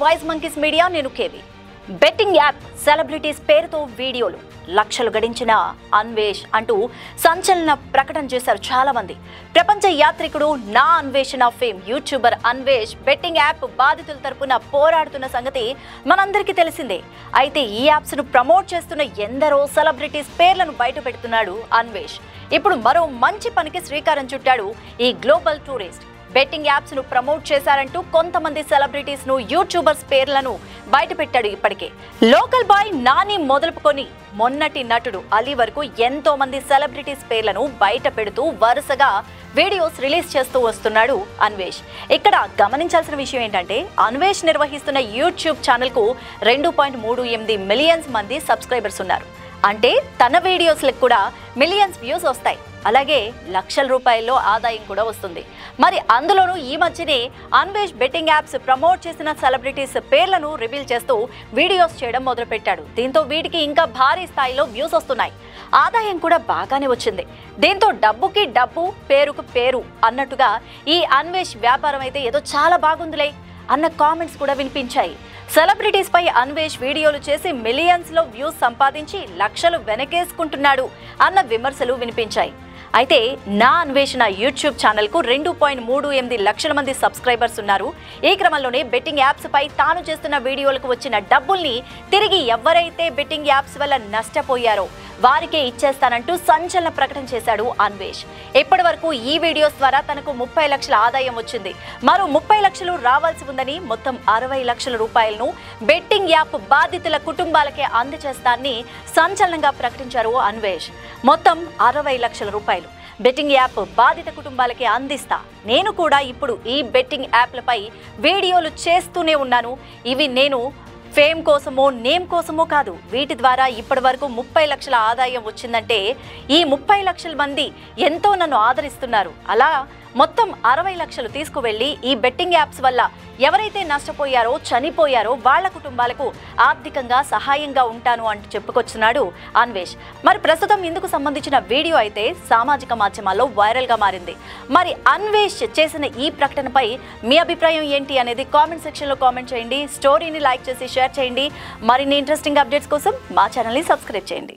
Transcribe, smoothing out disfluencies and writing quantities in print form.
Voice monkeys media నేను KV. Betting app celebrities పేరుతో వీడియోలు లక్షలు గడించిన అన్వేష్ అంటూ సంచలన ప్రకటన చేశారు చాలా మంది. ప్రపంచ యాత్రికుడు నా అన్వేషణ fame YouTuber Anvesh betting app బాధితుల తరపున పోరాడుతున్న సంగతి మనందరికీ తెలిసిందే. అయితే ఈ యాప్స్ ను ప్రమోట్ చేస్తున్న ఎందరో సెలబ్రిటీస్ పేర్లను బయట పెడుతున్నాడు అన్వేష్. ఇప్పుడు మరో మంచి పనికి శ్రీకారం చుట్టాడు ఈ గ్లోబల్ టూరిస్ట్. బెట్టింగ్ యాప్స్ ను ప్రమోట్ చేశారంటూ కొంతమంది సెలబ్రిటీస్ ను యూట్యూబర్స్ పేర్లను బయట పెట్టాడు. ఇప్పటికే లోకల్ బాయ్ నాని మొదలుకొని మొన్నటి నటుడు అలీ వరకు ఎంతో మంది సెలబ్రిటీస్ పేర్లను బయట పెడుతూ వరుసగా వీడియోస్ రిలీజ్ చేస్తూ వస్తున్నాడు అన్వేష్. ఇక్కడ గమనించాల్సిన విషయం ఏంటంటే అన్వేష్ నిర్వహిస్తున్న యూట్యూబ్ ఛానల్ కు 2.38 మిలియన్స్ మంది సబ్స్క్రైబర్స్ ఉన్నారు. అంటే తన వీడియోస్లకు కూడా మిలియన్స్ వ్యూస్ వస్తాయి, అలాగే లక్షల రూపాయల్లో ఆదాయం కూడా వస్తుంది. మరి అందులోనూ ఈ మధ్యనే అన్వేష్ బెట్టింగ్ యాప్స్ ప్రమోట్ చేసిన సెలబ్రిటీస్ పేర్లను రివీల్ చేస్తూ వీడియోస్ చేయడం మొదలుపెట్టాడు. దీంతో వీటికి ఇంకా భారీ స్థాయిలో వ్యూస్ వస్తున్నాయి, ఆదాయం కూడా బాగానే వచ్చింది. దీంతో డబ్బుకి డబ్బు పేరుకు పేరు అన్నట్టుగా ఈ అన్వేష్ వ్యాపారం అయితే ఏదో చాలా బాగుందిలే అన్న కామెంట్స్ కూడా వినిపించాయి. సెలబ్రిటీస్ పై అన్వేష్ వీడియోలు చేసి మిలియన్స్ లో వ్యూస్ సంపాదించి లక్షలు వెనకేసుకుంటున్నాడు అన్న విమర్శలు వినిపించాయి. అయితే నా అన్వేషణ యూట్యూబ్ ఛానల్ కు 2.38 లక్షల మంది సబ్స్క్రైబర్స్ ఉన్నారు. ఈ క్రమంలోనే బెట్టింగ్ యాప్స్ పై తాను చేస్తున్న వీడియోలకు వచ్చిన డబ్బుల్ని తిరిగి ఎవరైతే బెట్టింగ్ యాప్స్ వల్ల నష్టపోయారో వారికే ఇచ్చేస్తానంటూ సంచలన ప్రకటన చేశాడు అన్వేష్. ఇప్పటి వరకు ఈ వీడియోస్ ద్వారా తనకు 30 లక్షల ఆదాయం వచ్చింది. మరో 30 లక్షలు రావాల్సి ఉందని మొత్తం 60 లక్షల రూపాయలను బెట్టింగ్ యాప్ బాధితుల కుటుంబాలకే అందజేస్తానని సంచలనంగా ప్రకటించారు అన్వేష్. మొత్తం 60 లక్షల రూపాయలు బెట్టింగ్ యాప్ బాధిత కుటుంబాలకి అందిస్తా. నేను కూడా ఇప్పుడు ఈ బెట్టింగ్ యాప్లపై వీడియోలు చేస్తూనే ఉన్నాను. ఇవి నేను ఫేమ్ కోసమో నేమ్ కోసమో కాదు. వీటి ద్వారా ఇప్పటి వరకు 30 లక్షల ఆదాయం వచ్చిందంటే ఈ 30 లక్షల మంది ఎంతో నన్ను ఆదరిస్తున్నారు. అలా మొత్తం 60 లక్షలు తీసుకువెళ్ళి ఈ బెట్టింగ్ యాప్స్ వల్ల ఎవరైతే నష్టపోయారో చనిపోయారో వాళ్ళ కుటుంబాలకు ఆర్థికంగా సహాయంగా ఉంటాను అంటూ చెప్పుకొచ్చున్నాడు అన్వేష్. మరి ప్రస్తుతం ఇందుకు సంబంధించిన వీడియో అయితే సామాజిక మాధ్యమాల్లో వైరల్ గా మారింది. మరి అన్వేష్ చేసిన ఈ ప్రకటనపై మీ అభిప్రాయం ఏంటి అనేది కామెంట్ సెక్షన్ లో కామెంట్ చేయండి. స్టోరీని లైక్ చేసి షేర్ చేయండి. మరిన్ని ఇంట్రెస్టింగ్ అప్డేట్స్ కోసం మా ఛానల్ ని సబ్స్క్రైబ్ చేయండి.